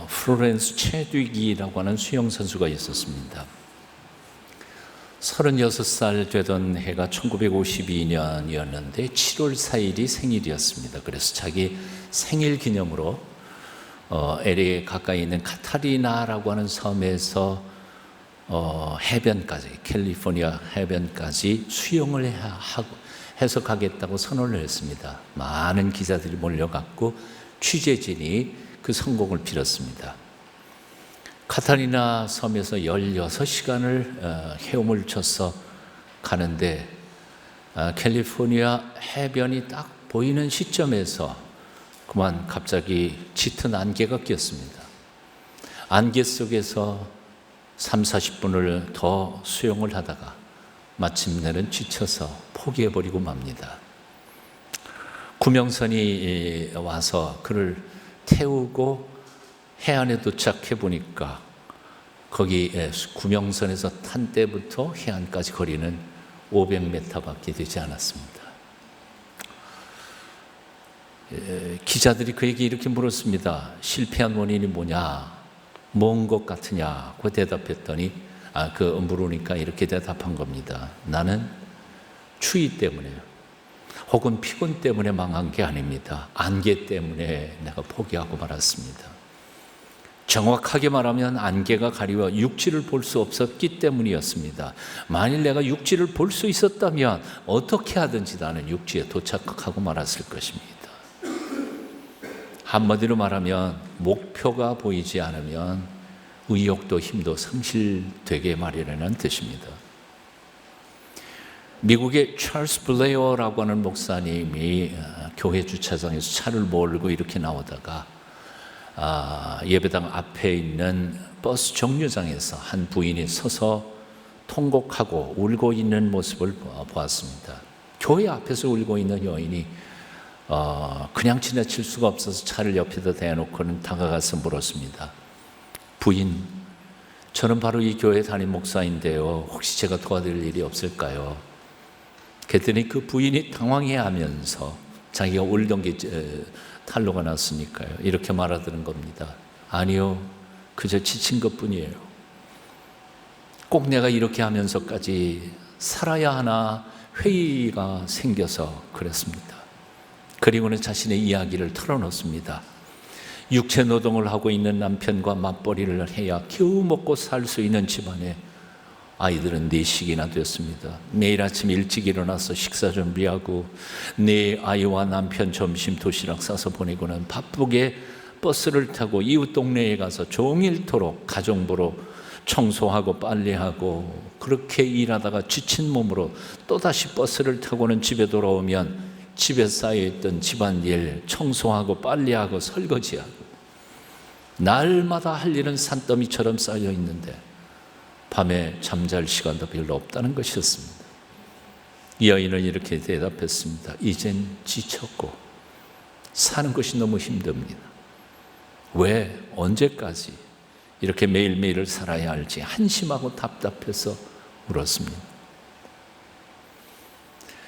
플로렌스 체듀기라고 하는 수영 선수가 있었습니다. 36살 되던 해가 1952년이었는데 7월 4일이 생일이었습니다. 그래서 자기 생일 기념으로 LA에 가까이 있는 카타리나라고 하는 섬에서 해변까지, 캘리포니아 해변까지 수영을 해서 가겠다고 선언을 했습니다. 많은 기자들이 몰려갔고 취재진이 그 성공을 빌었습니다. 카타리나 섬에서 16시간을 헤엄을 쳐서 가는데 캘리포니아 해변이 딱 보이는 시점에서 그만 갑자기 짙은 안개가 꼈습니다. 안개 속에서 30-40분을 더 수영을 하다가 마침내는 지쳐서 포기해버리고 맙니다. 구명선이 와서 그를 태우고 해안에 도착해 보니까 거기 구명선에서 탄 때부터 해안까지 거리는 500m밖에 되지 않았습니다. 기자들이 그에게 이렇게 물었습니다. 실패한 원인이 뭐냐? 뭔 것 같으냐? 그 대답했더니 물으니까 이렇게 대답한 겁니다. 나는 추위 때문에요. 혹은 피곤 때문에 망한 게 아닙니다. 안개 때문에 내가 포기하고 말았습니다. 정확하게 말하면 안개가 가리워 육지를 볼 수 없었기 때문이었습니다. 만일 내가 육지를 볼 수 있었다면 어떻게 하든지 나는 육지에 도착하고 말았을 것입니다. 한마디로 말하면 목표가 보이지 않으면 의욕도 힘도 상실되게 마련이라는 뜻입니다. 미국의 찰스 블레어라고 하는 목사님이 교회 주차장에서 차를 몰고 이렇게 나오다가 예배당 앞에 있는 버스 정류장에서 한 부인이 서서 통곡하고 울고 있는 모습을 보았습니다. 교회 앞에서 울고 있는 여인이 그냥 지나칠 수가 없어서 차를 옆에다 대놓고는 다가가서 물었습니다. 부인, 저는 바로 이 교회 담임 목사인데요. 혹시 제가 도와드릴 일이 없을까요? 그랬더니 그 부인이 당황해하면서 자기가 울던 게 탄로가 났으니까요. 이렇게 말하더는 겁니다. 아니요, 그저 지친 것뿐이에요. 꼭 내가 이렇게 하면서까지 살아야 하나 회의가 생겨서 그랬습니다. 그리고는 자신의 이야기를 털어놓습니다. 육체 노동을 하고 있는 남편과 맞벌이를 해야 겨우 먹고 살 수 있는 집안에 아이들은 4씩이나 됐습니다. 매일 아침 일찍 일어나서 식사 준비하고 내 아이와 남편 점심 도시락 싸서 보내고는 바쁘게 버스를 타고 이웃 동네에 가서 종일토록 가정부로 청소하고 빨래하고 그렇게 일하다가 지친 몸으로 또다시 버스를 타고는 집에 돌아오면 집에 쌓여있던 집안일 청소하고 빨래하고 설거지하고 날마다 할 일은 산더미처럼 쌓여 있는데 밤에 잠잘 시간도 별로 없다는 것이었습니다. 이 여인은 이렇게 대답했습니다. 이젠 지쳤고 사는 것이 너무 힘듭니다. 왜 언제까지 이렇게 매일매일을 살아야 할지 한심하고 답답해서 울었습니다.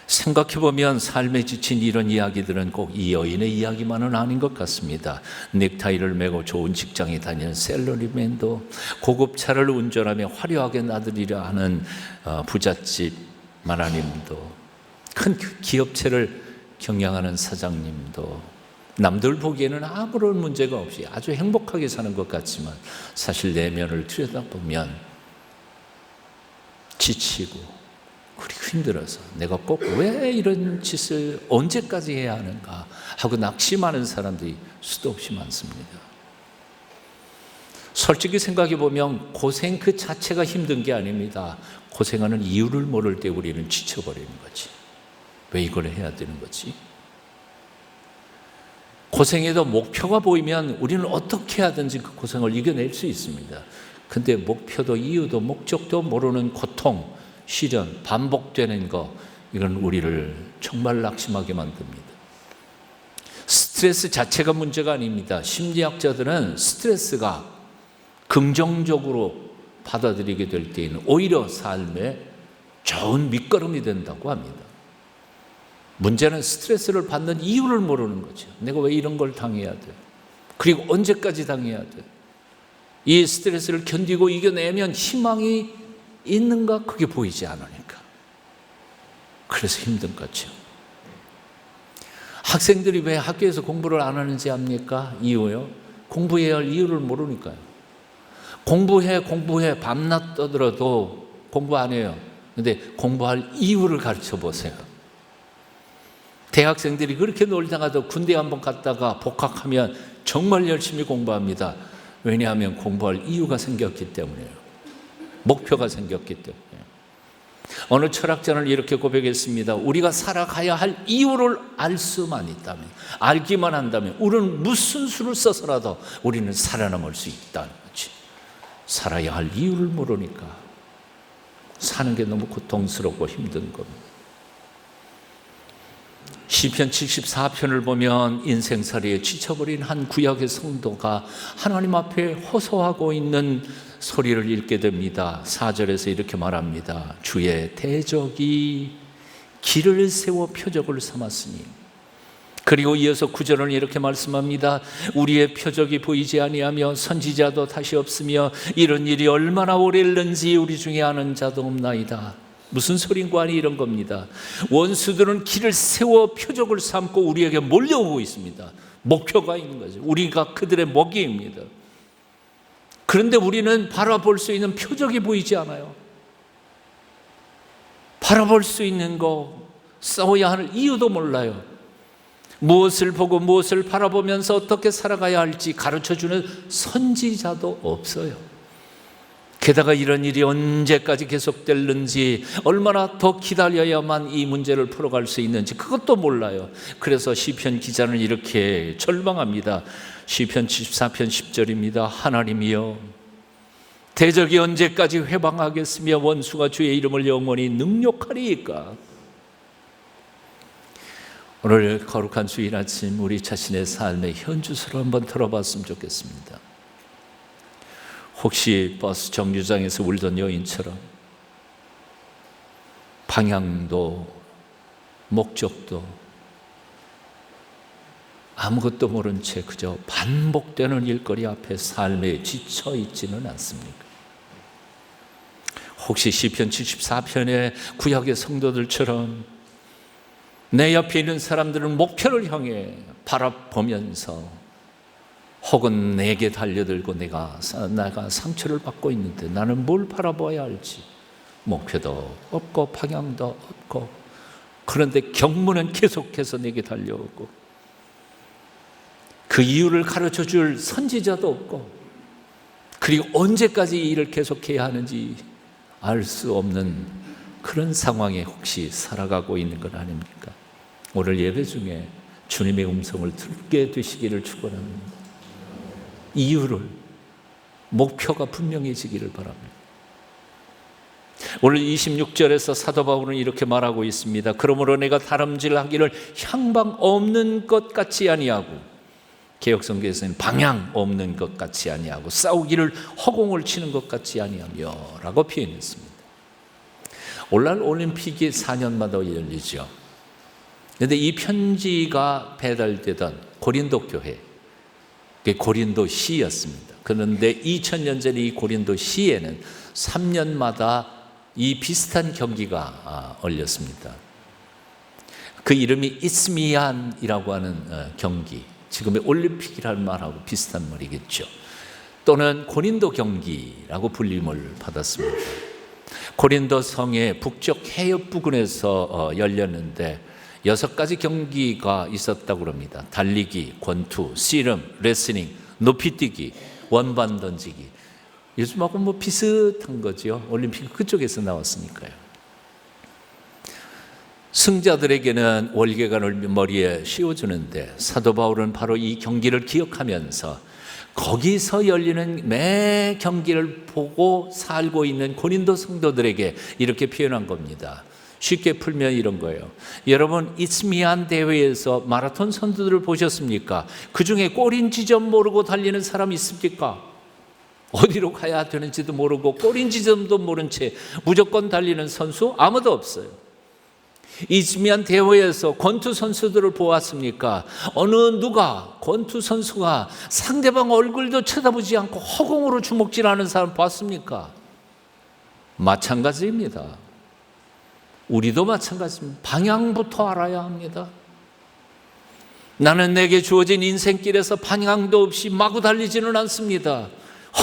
생각해보면 삶에 지친 이런 이야기들은 꼭 이 여인의 이야기만은 아닌 것 같습니다. 넥타이를 메고 좋은 직장에 다니는 셀러리맨도, 고급차를 운전하며 화려하게 나들이려 하는 부잣집 마나님도, 큰 기업체를 경영하는 사장님도 남들 보기에는 아무런 문제가 없이 아주 행복하게 사는 것 같지만 사실 내면을 들여다보면 지치고 그리고 힘들어서 내가 꼭 왜 이런 짓을 언제까지 해야 하는가 하고 낙심하는 사람들이 수도 없이 많습니다. 솔직히 생각해 보면 고생 그 자체가 힘든 게 아닙니다. 고생하는 이유를 모를 때 우리는 지쳐버리는 거지. 왜 이걸 해야 되는 거지? 고생에도 목표가 보이면 우리는 어떻게 하든지 그 고생을 이겨낼 수 있습니다. 근데 목표도 이유도 목적도 모르는 고통, 시련, 반복되는 거, 이건 우리를 정말 낙심하게 만듭니다. 스트레스 자체가 문제가 아닙니다. 심리학자들은 스트레스가 긍정적으로 받아들이게 될 때에는 오히려 삶에 좋은 밑거름이 된다고 합니다. 문제는 스트레스를 받는 이유를 모르는 거죠. 내가 왜 이런 걸 당해야 돼? 그리고 언제까지 당해야 돼? 이 스트레스를 견디고 이겨내면 희망이 있는가? 그게 보이지 않으니까. 그래서 힘든 거죠. 학생들이 왜 학교에서 공부를 안 하는지 압니까? 이유요? 공부해야 할 이유를 모르니까요. 공부해 밤낮 떠들어도 공부 안 해요. 근데 공부할 이유를 가르쳐 보세요. 대학생들이 그렇게 놀다가도 군대 한번 갔다가 복학하면 정말 열심히 공부합니다. 왜냐하면 공부할 이유가 생겼기 때문이에요. 목표가 생겼기 때문에. 어느 철학자는 이렇게 고백했습니다. 우리가 살아가야 할 이유를 알 수만 있다면, 알기만 한다면 우리는 무슨 수를 써서라도 우리는 살아남을 수 있다는 거지. 살아야 할 이유를 모르니까 사는 게 너무 고통스럽고 힘든 겁니다. 시편 74편을 보면 인생살이에 지쳐버린 한 구약의 성도가 하나님 앞에 호소하고 있는 소리를 읽게 됩니다. 4절에서 이렇게 말합니다. 주의 대적이 길을 세워 표적을 삼았으니. 그리고 이어서 9절은 이렇게 말씀합니다. 우리의 표적이 보이지 아니하며 선지자도 다시 없으며 이런 일이 얼마나 오래일는지 우리 중에 아는 자도 없나이다. 무슨 소린가 하니 이런 겁니다. 원수들은 길을 세워 표적을 삼고 우리에게 몰려오고 있습니다. 목표가 있는 거죠. 우리가 그들의 먹이입니다. 그런데 우리는 바라볼 수 있는 표적이 보이지 않아요. 바라볼 수 있는 거, 싸워야 할 이유도 몰라요. 무엇을 보고 무엇을 바라보면서 어떻게 살아가야 할지 가르쳐주는 선지자도 없어요. 게다가 이런 일이 언제까지 계속될는지, 얼마나 더 기다려야만 이 문제를 풀어갈 수 있는지 그것도 몰라요. 그래서 시편 기자는 이렇게 절망합니다. 시편 74편 10절입니다. 하나님이여, 대적이 언제까지 회방하겠으며 원수가 주의 이름을 영원히 능욕하리이까. 오늘 거룩한 주일 아침 우리 자신의 삶의 현주소를 한번 들어봤으면 좋겠습니다. 혹시 버스 정류장에서 울던 여인처럼 방향도 목적도 아무것도 모른 채 그저 반복되는 일거리 앞에 삶에 지쳐 있지는 않습니까? 혹시 시편 74편의 구약의 성도들처럼 내 옆에 있는 사람들은 목표를 향해 바라보면서 혹은 내게 달려들고 내가 상처를 받고 있는데 나는 뭘 바라봐야 할지 목표도 없고 방향도 없고, 그런데 경무는 계속해서 내게 달려오고 그 이유를 가르쳐줄 선지자도 없고, 그리고 언제까지 이 일을 계속해야 하는지 알 수 없는 그런 상황에 혹시 살아가고 있는 건 아닙니까? 오늘 예배 중에 주님의 음성을 듣게 되시기를 축원합니다. 이유를, 목표가 분명해지기를 바랍니다. 오늘 26절에서 사도 바울은 이렇게 말하고 있습니다. 그러므로 내가 다름질하기를 향방 없는 것 같지 아니하고, 개역성경에서는 방향 없는 것 같지 아니하고 싸우기를 허공을 치는 것 같지 아니하며 라고 표현했습니다. 오늘날 올림픽이 4년마다 열리죠. 그런데 이 편지가 배달되던 고린도 교회, 고린도시였습니다. 그런데 2000년 전에 이 고린도시에는 3년마다 이 비슷한 경기가 열렸습니다. 그 이름이 이스미안이라고 하는 경기, 지금의 올림픽이라는 말하고 비슷한 말이겠죠. 또는 고린도 경기라고 불림을 받았습니다. 고린도 성의 북쪽 해협 부근에서 열렸는데 6가지 경기가 있었다고 합니다. 달리기, 권투, 씨름, 레슬링, 높이뛰기, 원반 던지기. 요즘하고 뭐 비슷한 거죠. 올림픽 그쪽에서 나왔으니까요. 승자들에게는 월계관을 머리에 씌워주는데 사도 바울은 바로 이 경기를 기억하면서 거기서 열리는 매 경기를 보고 살고 있는 고린도 성도들에게 이렇게 표현한 겁니다. 쉽게 풀면 이런 거예요. 여러분, 이스미안 대회에서 마라톤 선수들을 보셨습니까? 그 중에 꼬린 지점 모르고 달리는 사람 있습니까? 어디로 가야 되는지도 모르고 꼬린 지점도 모른 채 무조건 달리는 선수 아무도 없어요. 이즈미안 대회에서 권투 선수들을 보았습니까? 어느 누가 권투 선수가 상대방 얼굴도 쳐다보지 않고 허공으로 주먹질하는 사람 봤습니까? 마찬가지입니다. 우리도 마찬가지입니다. 방향부터 알아야 합니다. 나는 내게 주어진 인생길에서 방향도 없이 마구 달리지는 않습니다.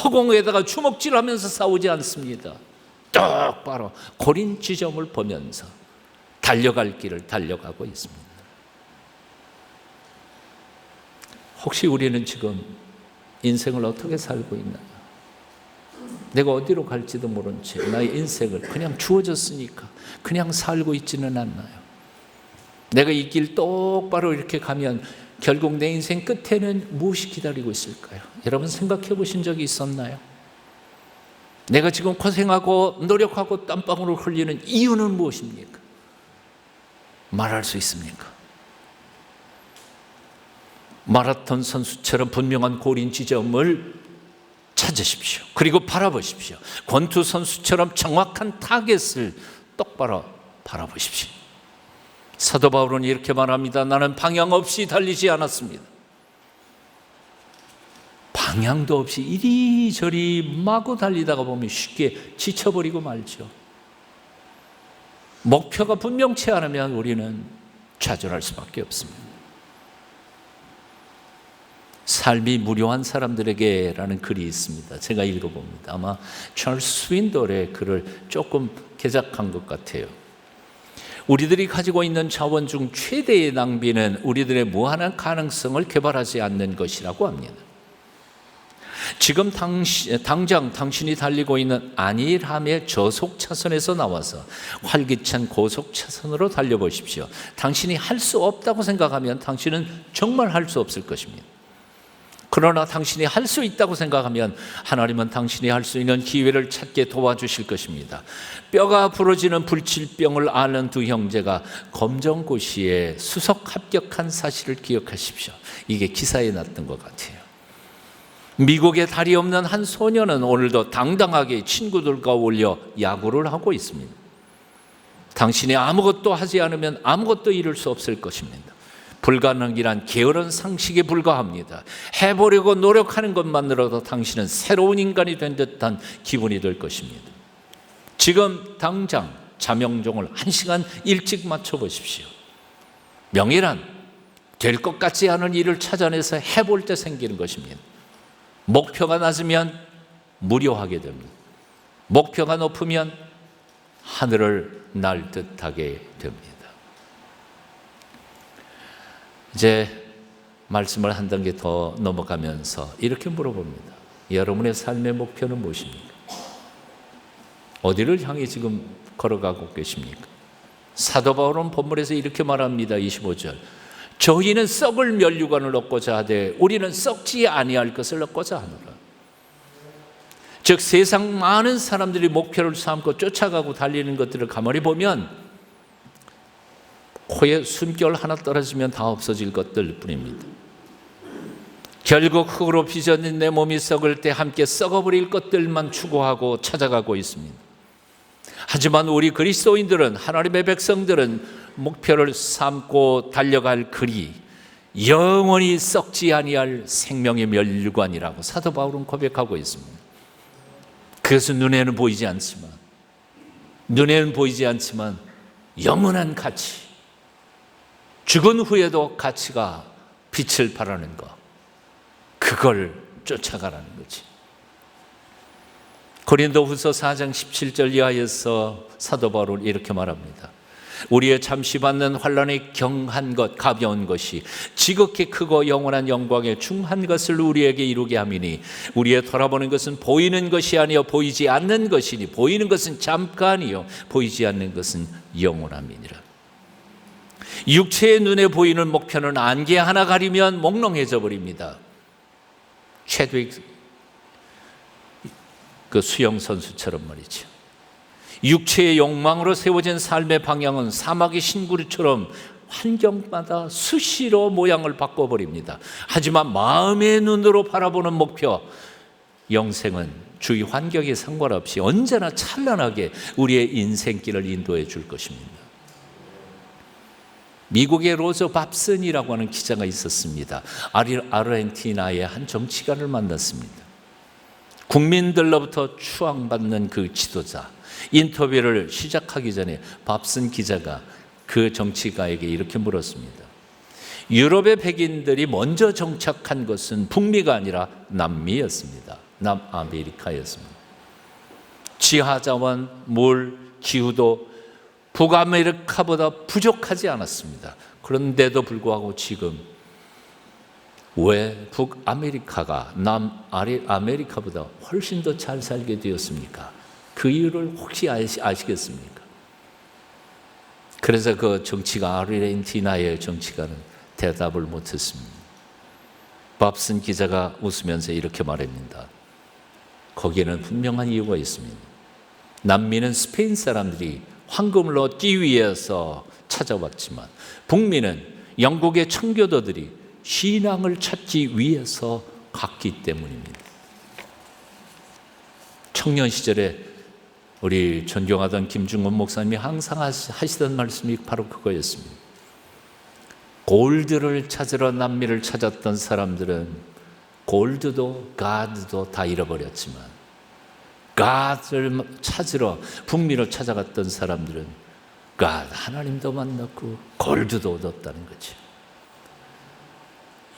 허공에다가 주먹질하면서 싸우지 않습니다. 똑바로 고린 지점을 보면서 달려갈 길을 달려가고 있습니다. 혹시 우리는 지금 인생을 어떻게 살고 있나요? 내가 어디로 갈지도 모른 채 나의 인생을 그냥 주어졌으니까 그냥 살고 있지는 않나요? 내가 이 길 똑바로 이렇게 가면 결국 내 인생 끝에는 무엇이 기다리고 있을까요? 여러분 생각해 보신 적이 있었나요? 내가 지금 고생하고 노력하고 땀방울을 흘리는 이유는 무엇입니까? 말할 수 있습니까? 마라톤 선수처럼 분명한 고린 지점을 찾으십시오. 그리고 바라보십시오. 권투 선수처럼 정확한 타겟을 똑바로 바라보십시오. 사도 바울은 이렇게 말합니다. 나는 방향 없이 달리지 않았습니다. 방향도 없이 이리저리 마구 달리다가 보면 쉽게 지쳐버리고 말죠. 목표가 분명치 않으면 우리는 좌절할 수밖에 없습니다. 삶이 무료한 사람들에게라는 글이 있습니다. 제가 읽어봅니다. 아마 찰스 스윈돌의 글을 조금 개작한 것 같아요. 우리들이 가지고 있는 자원 중 최대의 낭비는 우리들의 무한한 가능성을 개발하지 않는 것이라고 합니다. 지금 당장 당신이 달리고 있는 안일함의 저속 차선에서 나와서 활기찬 고속 차선으로 달려보십시오. 당신이 할 수 없다고 생각하면 당신은 정말 할 수 없을 것입니다. 그러나 당신이 할 수 있다고 생각하면 하나님은 당신이 할 수 있는 기회를 찾게 도와주실 것입니다. 뼈가 부러지는 불치병을 앓는 두 형제가 검정고시에 수석 합격한 사실을 기억하십시오. 이게 기사에 났던 것 같아요. 미국에 다리 없는 한 소녀는 오늘도 당당하게 친구들과 어울려 야구를 하고 있습니다. 당신이 아무것도 하지 않으면 아무것도 이룰 수 없을 것입니다. 불가능이란 게으른 상식에 불과합니다. 해보려고 노력하는 것만으로도 당신은 새로운 인간이 된 듯한 기분이 들 것입니다. 지금 당장 자명종을 1시간 일찍 맞춰보십시오. 명예란 될 것 같지 않은 일을 찾아내서 해볼 때 생기는 것입니다. 목표가 낮으면 무료하게 됩니다. 목표가 높으면 하늘을 날 듯하게 됩니다. 이제 말씀을 한 단계 더 넘어가면서 이렇게 물어봅니다. 여러분의 삶의 목표는 무엇입니까? 어디를 향해 지금 걸어가고 계십니까? 사도 바울은 본문에서 이렇게 말합니다. 25절. 저희는 썩을 면류관을 얻고자 하되 우리는 썩지 아니할 것을 얻고자 하노라. 즉 세상 많은 사람들이 목표를 삼고 쫓아가고 달리는 것들을 가만히 보면 코에 숨결 하나 떨어지면 다 없어질 것들 뿐입니다. 결국 흙으로 빚어진 내 몸이 썩을 때 함께 썩어버릴 것들만 추구하고 찾아가고 있습니다. 하지만 우리 그리스도인들은, 하나님의 백성들은 목표를 삼고 달려갈 길이 영원히 썩지 아니할 생명의 면류관이라고 사도 바울은 고백하고 있습니다. 그것은 눈에는 보이지 않지만 영원한 가치, 죽은 후에도 가치가 빛을 발하는 것, 그걸 쫓아가라는 거지. 고린도후서 4장 17절 이하에서 사도 바울은 이렇게 말합니다. 우리의 잠시 받는 환난이 경한 것, 가벼운 것이 지극히 크고 영원한 영광의 중한 것을 우리에게 이루게 함이니 우리의 돌아보는 것은 보이는 것이 아니요 보이지 않는 것이니 보이는 것은 잠깐이요 보이지 않는 것은 영원함이니라. 육체의 눈에 보이는 목표는 안개 하나 가리면 몽롱해져 버립니다. 최드윅 그 수영 선수처럼 말이죠. 육체의 욕망으로 세워진 삶의 방향은 사막의 신구리처럼 환경마다 수시로 모양을 바꿔버립니다. 하지만 마음의 눈으로 바라보는 목표, 영생은 주위 환경에 상관없이 언제나 찬란하게 우리의 인생길을 인도해 줄 것입니다. 미국의 로저 밥슨이라고 하는 기자가 있었습니다. 아르헨티나의 한 정치가를 만났습니다. 국민들로부터 추앙받는 그 지도자. 인터뷰를 시작하기 전에 밥슨 기자가 그 정치가에게 이렇게 물었습니다. 유럽의 백인들이 먼저 정착한 것은 북미가 아니라 남미였습니다. 남아메리카였습니다. 지하자원, 물, 기후도 북아메리카보다 부족하지 않았습니다. 그런데도 불구하고 지금 왜 북아메리카가 남아메리카보다 훨씬 더 잘 살게 되었습니까? 그 이유를 혹시 아시겠습니까? 그래서 그 정치가 아르헨티나의 정치가는 대답을 못했습니다. 밥슨 기자가 웃으면서 이렇게 말합니다. 거기에는 분명한 이유가 있습니다. 남미는 스페인 사람들이 황금을 얻기 위해서 찾아왔지만 북미는 영국의 청교도들이 신앙을 찾기 위해서 갔기 때문입니다. 청년 시절에 우리 존경하던 김중원 목사님이 항상 하시던 말씀이 바로 그거였습니다. 골드를 찾으러 남미를 찾았던 사람들은 골드도 가드도 다 잃어버렸지만 가드를 찾으러 북미로 찾아갔던 사람들은 가드 하나님도 만났고 골드도 얻었다는 거죠.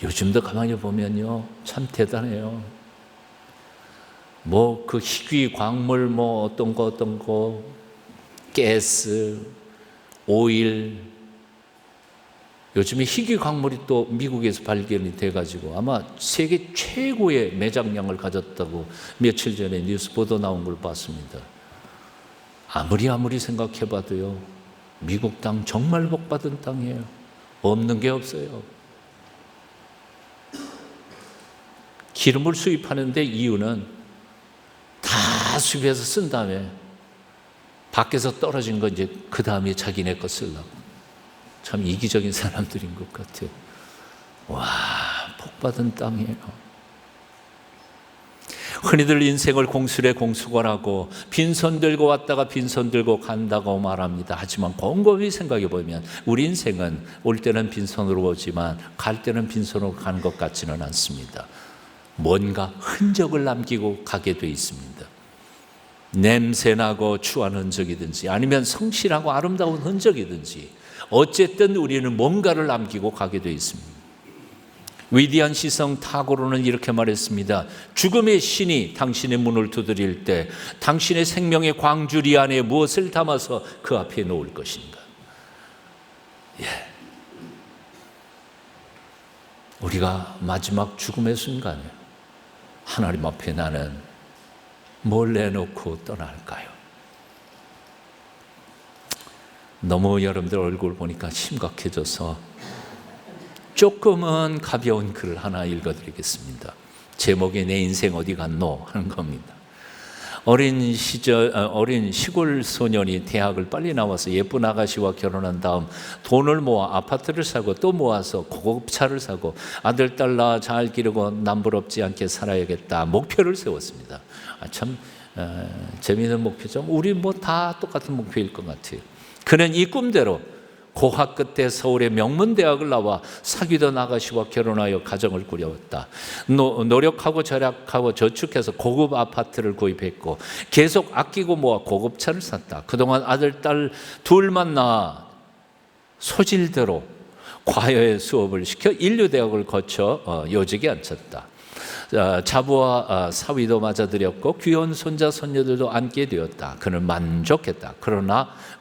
요즘도 가만히 보면요 참 대단해요. 뭐 그 희귀 광물 뭐 어떤 거 가스 오일 요즘에 희귀 광물이 또 미국에서 발견이 돼가지고 아마 세계 최고의 매장량을 가졌다고 며칠 전에 뉴스 보도 나온 걸 봤습니다. 아무리 생각해봐도요 미국 땅 정말 복받은 땅이에요. 없는 게 없어요. 기름을 수입하는데 이유는 다 수입해서 쓴 다음에 밖에서 떨어진 거 이제 그 다음에 자기네 거 쓰려고. 참 이기적인 사람들인 것 같아요. 와, 복받은 땅이에요. 흔히들 인생을 공수래 공수거라고 빈손 들고 왔다가 빈손 들고 간다고 말합니다. 하지만 곰곰이 생각해 보면 우리 인생은 올 때는 빈손으로 오지만 갈 때는 빈손으로 가는 것 같지는 않습니다. 뭔가 흔적을 남기고 가게 돼 있습니다. 냄새나고 추한 흔적이든지 아니면 성실하고 아름다운 흔적이든지 어쨌든 우리는 뭔가를 남기고 가게 되어 있습니다. 위대한 시성 타고로는 이렇게 말했습니다. 죽음의 신이 당신의 문을 두드릴 때 당신의 생명의 광주리 안에 무엇을 담아서 그 앞에 놓을 것인가. 우리가 마지막 죽음의 순간에 하나님 앞에 나는 뭘 내놓고 떠날까요? 너무 여러분들 얼굴 보니까 심각해져서 조금은 가벼운 글을 하나 읽어드리겠습니다. 제목이 내 인생 어디 갔노 하는 겁니다. 어린 시골 소년이 대학을 빨리 나와서 예쁜 아가씨와 결혼한 다음 돈을 모아 아파트를 사고 또 모아서 고급차를 사고 아들 딸 낳아 잘 기르고 남부럽지 않게 살아야겠다 목표를 세웠습니다. 참 재미있는 목표죠. 우리 뭐 다 똑같은 목표일 것 같아요. 그는 이 꿈대로 고학 끝에 서울의 명문대학을 나와 사귀던 아가씨와 결혼하여 가정을 꾸려왔다. 노력하고 절약하고 저축해서 고급 아파트를 구입했고 계속 아끼고 모아 고급차를 샀다. 그동안 아들, 딸 둘만 낳아 소질대로 과외 수업을 시켜 인류대학을 거쳐 요직에 앉혔다. 자부와 사위도 맞아들였고 귀여운 손자 손녀들도 안게 되었다. 그는 만족했다.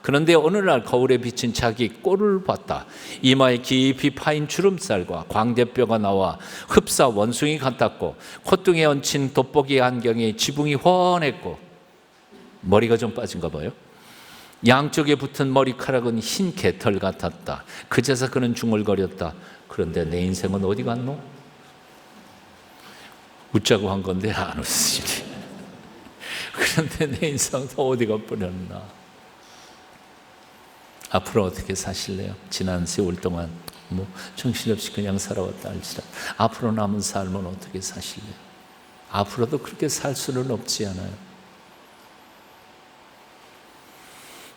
그런데 어느 날 거울에 비친 자기 꼴을 봤다. 이마에 깊이 파인 주름살과 광대뼈가 나와 흡사 원숭이 같았고 콧등에 얹힌 돋보기 안경에 지붕이 훤했고 머리가 좀 빠진가 봐요. 양쪽에 붙은 머리카락은 흰 개털 같았다. 그제서 그는 중얼거렸다. 그런데 내 인생은 어디 갔노? 웃자고 한 건데 안 웃으시지. 그런데 내 인생도 어디가 뿌렸나. 앞으로 어떻게 사실래요? 지난 세월 동안 뭐 정신없이 그냥 살아왔다 할지라도 앞으로 남은 삶은 어떻게 사실래요? 앞으로도 그렇게 살 수는 없지 않아요.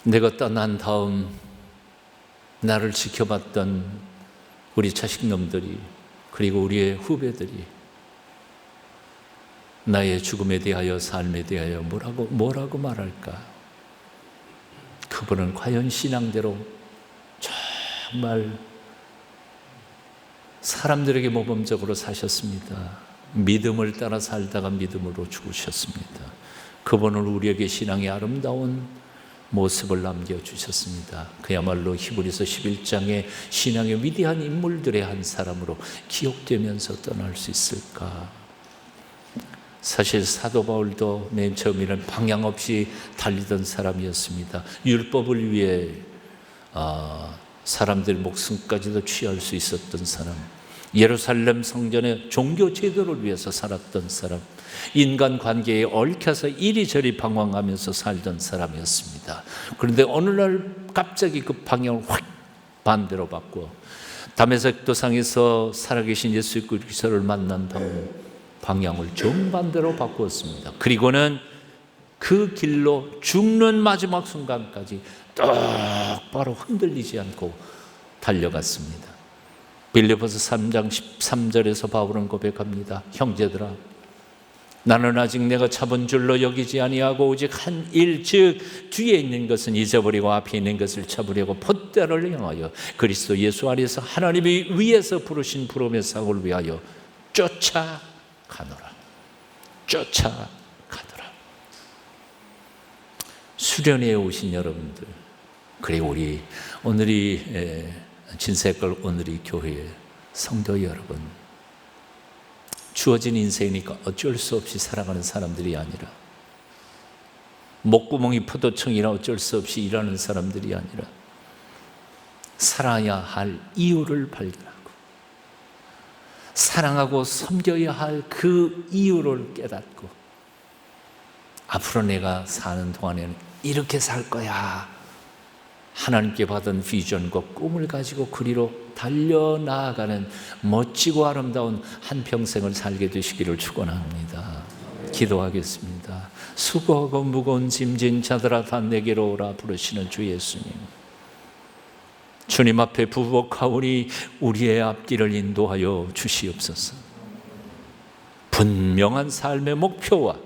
내가 떠난 다음 나를 지켜봤던 우리 자식놈들이, 그리고 우리의 후배들이 나의 죽음에 대하여, 삶에 대하여 뭐라고 말할까? 그분은 과연 신앙대로 정말 사람들에게 모범적으로 사셨습니다. 믿음을 따라 살다가 믿음으로 죽으셨습니다. 그분은 우리에게 신앙의 아름다운 모습을 남겨주셨습니다. 그야말로 히브리서 11장의 신앙의 위대한 인물들의 한 사람으로 기억되면서 떠날 수 있을까? 사실 사도 바울도 맨 처음에는 방향 없이 달리던 사람이었습니다. 율법을 위해 사람들 목숨까지도 취할 수 있었던 사람, 예루살렘 성전의 종교 제도를 위해서 살았던 사람, 인간관계에 얽혀서 이리저리 방황하면서 살던 사람이었습니다. 그런데 어느 날 갑자기 그 방향을 확 반대로 바꾸어 다메섹 도상에서 살아계신 예수 그리스도를 만난 다음 방향을 정반대로 바꾸었습니다. 그리고는 그 길로 죽는 마지막 순간까지 똑바로 흔들리지 않고 달려갔습니다. 빌립보서 3장 13절에서 바울은 고백합니다. 형제들아, 나는 아직 내가 잡은 줄로 여기지 아니하고 오직 한 일, 즉 뒤에 있는 것은 잊어버리고 앞에 있는 것을 찾으려고 폿대를 향하여 그리스도 예수 안에서 하나님이 위에서 부르신 부름의 상을 위하여 쫓아가노라. 수련회에 오신 여러분들, 그리고 우리 오늘이 진세걸 오늘이 교회 성도 여러분, 주어진 인생이니까 어쩔 수 없이 살아가는 사람들이 아니라, 목구멍이 포도청이라 어쩔 수 없이 일하는 사람들이 아니라, 살아야 할 이유를 발견하고 사랑하고 섬겨야 할 그 이유를 깨닫고, 앞으로 내가 사는 동안에는 이렇게 살 거야, 하나님께 받은 비전과 꿈을 가지고 그리로 달려나아가는 멋지고 아름다운 한평생을 살게 되시기를 축원합니다. 기도하겠습니다. 수고하고 무거운 짐진 자들아 다 내게로 오라 부르시는 주 예수님, 주님 앞에 부복하오니 우리의 앞길을 인도하여 주시옵소서. 분명한 삶의 목표와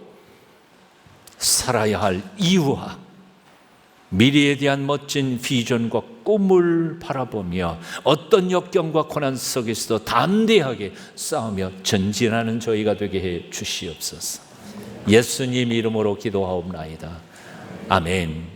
살아야 할 이유와 미래에 대한 멋진 비전과 꿈을 바라보며 어떤 역경과 고난 속에서도 담대하게 싸우며 전진하는 저희가 되게 해 주시옵소서. 예수님 이름으로 기도하옵나이다. 아멘.